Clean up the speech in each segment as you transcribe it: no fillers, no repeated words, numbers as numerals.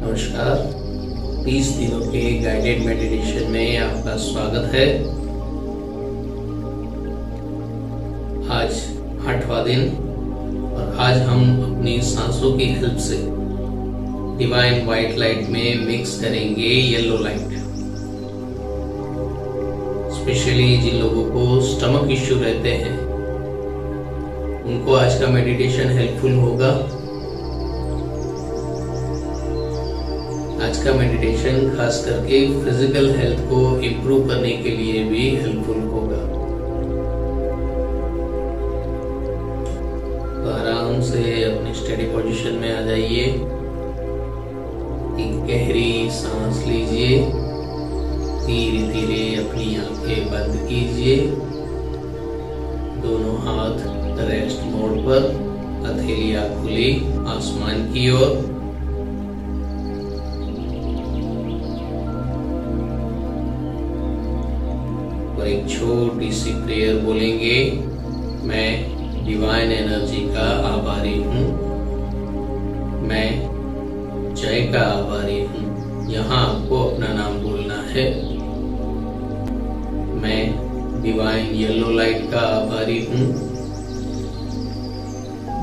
नमस्कार। 30 दिनों के गाइडेड मेडिटेशन में आपका स्वागत है। आज 8वां दिन और आज हम अपनी सांसों की हेल्प से डिवाइन वाइट लाइट में मिक्स करेंगे येलो लाइट। स्पेशली जिन लोगों को स्टमक इश्यू रहते हैं उनको आज का मेडिटेशन हेल्पफुल होगा। आज का मेडिटेशन खास करके फिजिकल हेल्थ को इम्प्रूव करने के लिए भी हेल्पफुल होगा। तो आराम से अपनी स्टडी पोजीशन में आ जाइए। एक गहरी सांस लीजिए, धीरे धीरे अपनी आंखें बंद कीजिए। दोनों हाथ रेस्ट मोड पर, हथेलियां खुली आसमान की ओर। और एक छोटी सी प्रेयर बोलेंगे। मैं डिवाइन एनर्जी का आभारी हूँ, मैं जय का आभारी हूँ। यहाँ आपको अपना नाम बोलना है। मैं डिवाइन येलो लाइट का आभारी हूँ।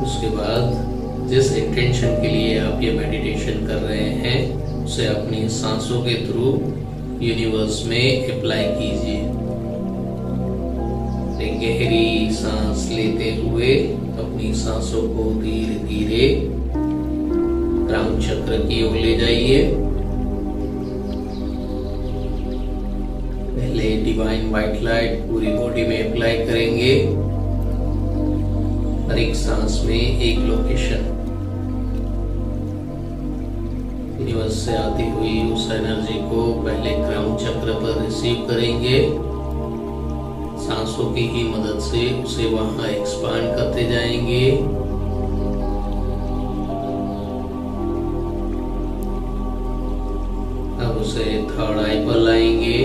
उसके बाद जिस इंटेंशन के लिए आप ये मेडिटेशन कर रहे हैं उसे अपनी सांसों के थ्रू यूनिवर्स में अप्लाई कीजिए। एक गहरी सांस लेते हुए अपनी सांसों को धीरे धीरे क्राउन चक्र की ओर ले जाइए। पहले डिवाइन वाइट लाइट पूरी बॉडी में अप्लाई करेंगे। हर एक सांस में एक लोकेशन यूनिवर्स से आती हुई उस एनर्जी को पहले क्राउन चक्र पर रिसीव करेंगे। सांसों की ही मदद से उसे वहां एक्सपांड करते जाएंगे। अब उसे थर्ड आई पर लाएंगे।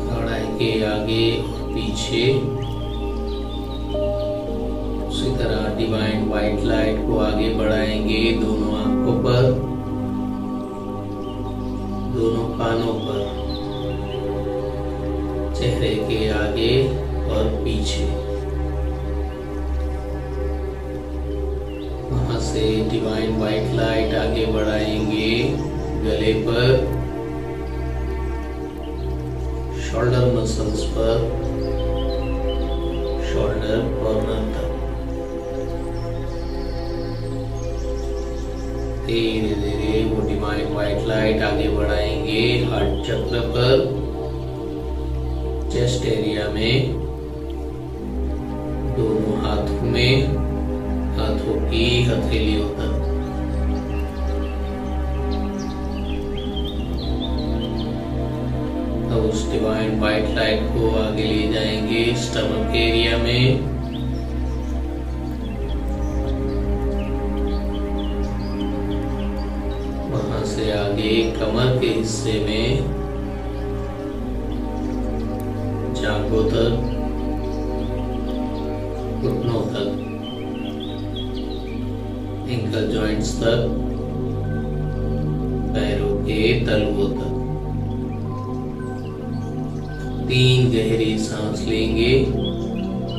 थर्ड आई के आगे और पीछे। उसी तरह डिवाइन वाइट लाइट को आगे बढ़ाएंगे दोनों आंखों पर, दोनों कानों पर, चेहरे के आगे और पीछे। वहां से डिवाइन वाइट लाइट आगे बढ़ाएंगे गले पर, शोल्डर मसल्स पर, शोल्डर कॉर्नर तक। धीरे धीरे वो डिवाइन वाइट लाइट आगे बढ़ाएंगे हार्ट चक्र पर, चेस्ट एरिया में, दोनों हाथों में, हाथों की हथेलियों तक। अब उस डिवाइन वाइट लाइट को आगे ले जाएंगे स्टमक एरिया में, वहां से आगे कमर के हिस्से में, जांघों तक, घुटनों तक, एंकल जॉइंट्स तक, पैरों के तलवों तक। 3 गहरी सांस लेंगे।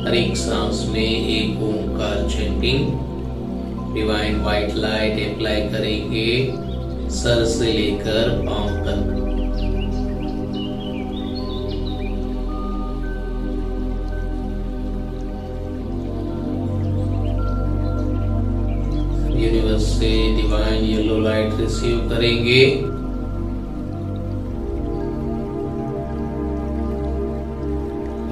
हर एक सांस में एक Omkar chanting. Divine white light apply करेंगे सर से लेकर पांव तक। यूनिवर्स से डिवाइन येलो लाइट रिसीव करेंगे।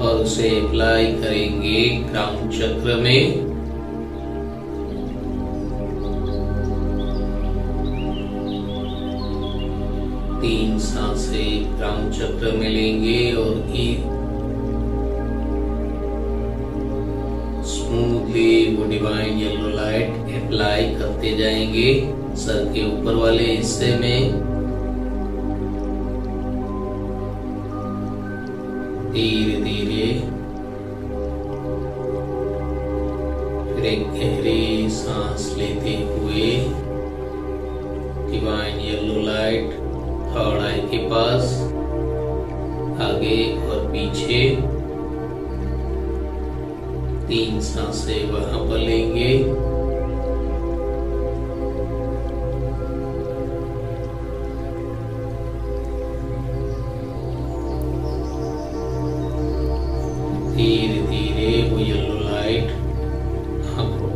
और उसे अप्लाई करेंगे क्राउन चक्र में। तीन सांसें क्राउन चक्र में लेंगे और स्मूथली वो डिवाइन येलो लाइट अप्लाई करते जाएंगे सर के ऊपर वाले हिस्से में। धीरे धीरे फिर एक गहरी सांस लेते हुए डिवाइन येलो लाइट थर्ड आई के पास, आगे और पीछे 3 सांसें वहां पर लेंगे। धीरे धीरे वो येलो लाइट आंखों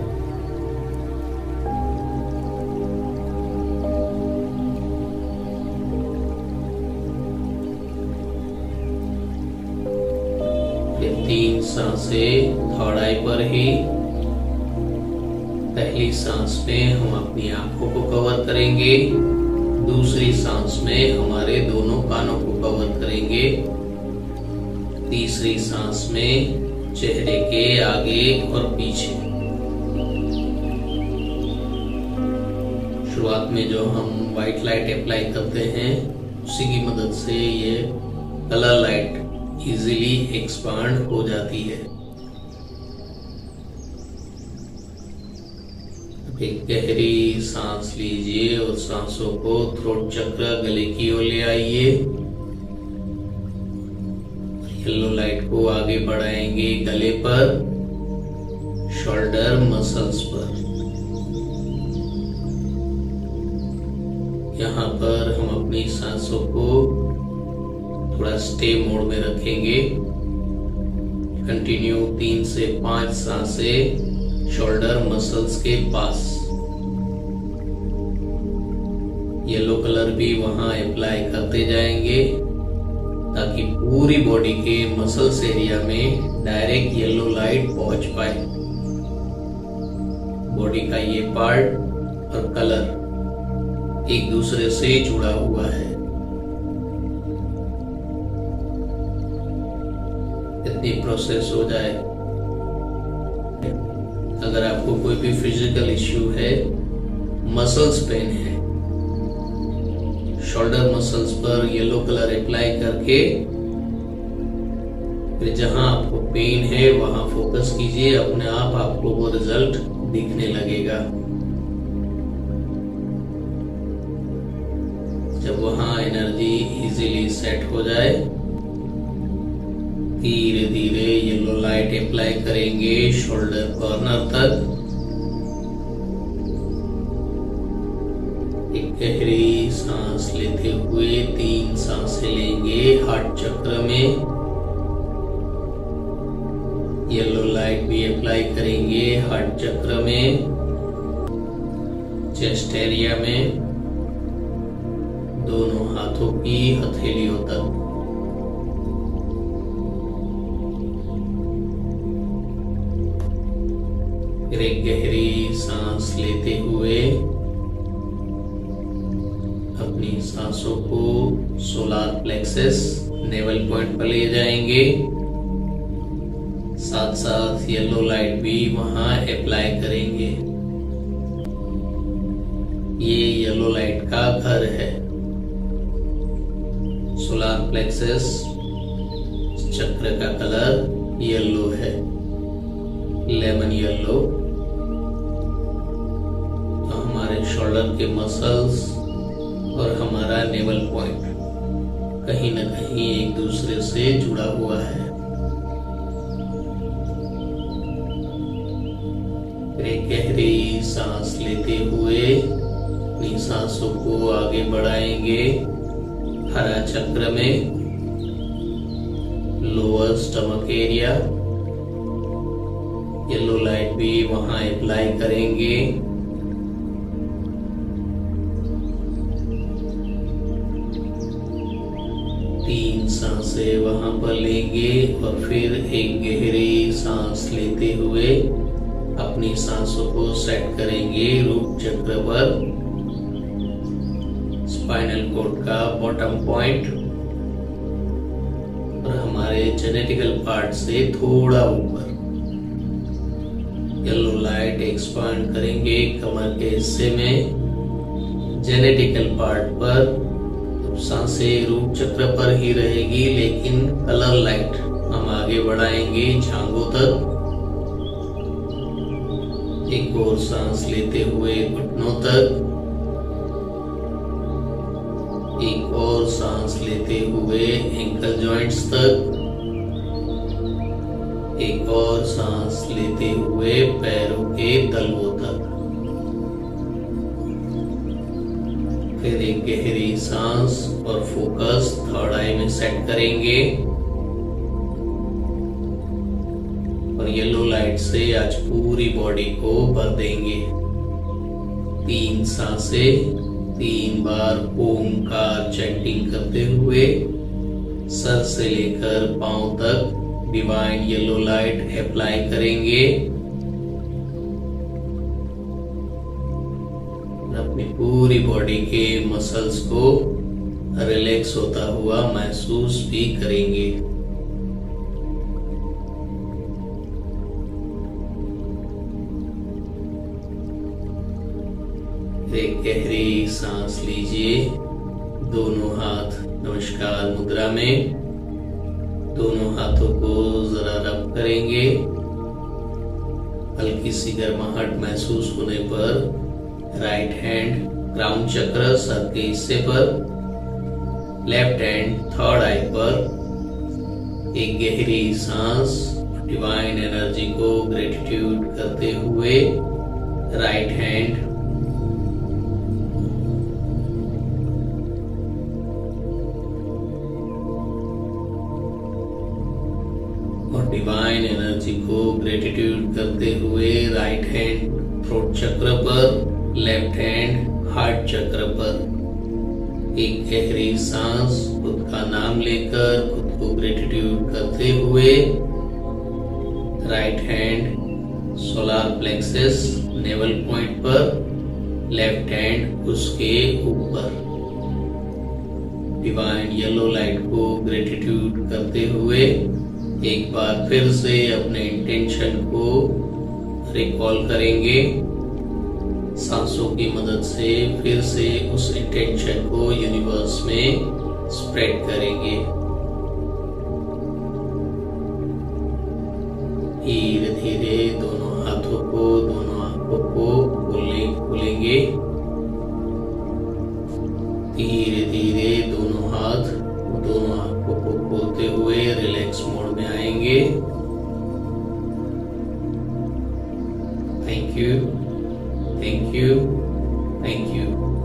ये 3 सांसें थर्ड आई पर ही। पहली सांस में हम अपनी आंखों को कवर करेंगे, दूसरी सांस में हमारे दोनों कानों को कवर करेंगे, तीसरी सांस में चेहरे के आगे और पीछे। शुरुआत में जो हम व्हाइट लाइट अप्लाई करते हैं उसी की मदद से ये कलर लाइट इजीली एक्सपांड हो जाती है। एक गहरी सांस लीजिए और सांसों को थ्रोट चक्र गले की ओर ले आइए। येलो लाइट को आगे बढ़ाएंगे गले पर, शोल्डर मसल्स पर। यहाँ पर हम अपनी सांसों को थोड़ा स्टे मोड में रखेंगे। कंटिन्यू 3 से 5 सांसें शोल्डर मसल्स के पास। येलो कलर भी वहां अप्लाई करते जाएंगे ताकि पूरी बॉडी के मसल्स एरिया में डायरेक्ट येलो लाइट पहुंच पाए। बॉडी का ये पार्ट और कलर एक दूसरे से जुड़ा हुआ है। इतनी प्रोसेस हो जाए। अगर आपको कोई भी फिजिकल इश्यू है, मसल्स पेन है, शोल्डर मसल्स पर येलो कलर अप्लाई करके फिर जहां आपको पेन है वहां फोकस कीजिए, अपने आप आपको वो रिजल्ट दिखने लगेगा। जब वहां एनर्जी इजीली सेट हो जाए, धीरे धीरे येलो लाइट अप्लाई करेंगे शोल्डर कॉर्नर तक। एक गहरी सांस लेते हुए 3 सांसें लेंगे हार्ट चक्र में। येलो लाइट भी अप्लाई करेंगे हार्ट चक्र में, चेस्ट एरिया में, दोनों हाथों की हथेलियों तक। फिर एक गहरी सांस लेते हुए अपनी सांसों को सोलार प्लेक्सस नेवल पॉइंट पर ले जाएंगे। साथ साथ येलो लाइट भी वहां अप्लाई करेंगे। ये येलो लाइट का घर है। सोलार प्लेक्सस चक्र का कलर येलो है, लेमन येलो। तो हमारे शोल्डर के मसल्स और हमारा नेवल पॉइंट कहीं न कहीं एक दूसरे से जुड़ा हुआ है। एक गहरी सांस लेते हुए अपनी सांसों को आगे बढ़ाएंगे हरा चक्र में, lower stomach area. Yellow light भी वहां अप्लाई करेंगे। तीन सांसें वहां पर लेंगे और फिर एक गहरी सांस लेते हुए अपनी सांसों को सेट करेंगे रूट चक्र पर, स्पाइनल कॉर्ड का बॉटम पॉइंट और हमारे जेनेटिकल पार्ट से थोड़ा ऊपर। येलो लाइट एक्सपांड करेंगे कमर के हिस्से में, जेनेटिकल पार्ट पर। सांसें रूट चक्र पर ही रहेगी, लेकिन कलर लाइट हम आगे बढ़ाएंगे झांगों तक। एक और सांस लेते हुए घुटनों तक, एक और सांस लेते हुए एंकल जॉइंट्स तक, एक और सांस लेते हुए पैरों के तलवों तक। फिर एक गहरी सांस और फोकस थर्ड आई में सेट करेंगे और येलो लाइट से आज पूरी बॉडी को भर देंगे। 3 सांसें 3 बार ओमकार चैंटिंग करते हुए सर से लेकर पांव तक डिवाइन येलो लाइट अप्लाई करेंगे। अपनी पूरी बॉडी के मसल्स को रिलैक्स होता हुआ महसूस भी करेंगे। एक गहरी सांस लीजिए। दोनों हाथ नमस्कार मुद्रा में, दोनों हाथों को जरा रब करेंगे। हल्की सी गर्माहट महसूस होने पर राइट हैंड क्राउन चक्र सर के हिस्से पर, लेफ्ट हैंड थर्ड आई पर एक गहरी सांस डिवाइन एनर्जी को ग्रेटिट्यूड करते हुए राइट हैंड और डिवाइन एनर्जी को ग्रेटिट्यूड करते हुए राइट हैंड थ्रोट चक्र पर, लेफ्ट हैंड हार्ट चक्र पर एक गहरी सांस खुद का नाम लेकर खुद को ग्रेटिट्यूड करते हुए right hand solar plexus naval point पर, लेफ्ट हैंड उसके ऊपर डिवाइन येलो लाइट को ग्रेटिट्यूड करते हुए एक बार फिर से अपने इंटेंशन को रिकॉल करेंगे। सांसों की मदद से फिर से उस इंटेंशन को यूनिवर्स में स्प्रेड करेंगे। धीरे धीरे दोनों हाथों को, दोनों आंखों को खोलेंगे। धीरे धीरे दोनों हाथ, दोनों आंखों को खोलते हुए रिलैक्स मोड में आएंगे। Thank you, thank you, thank you.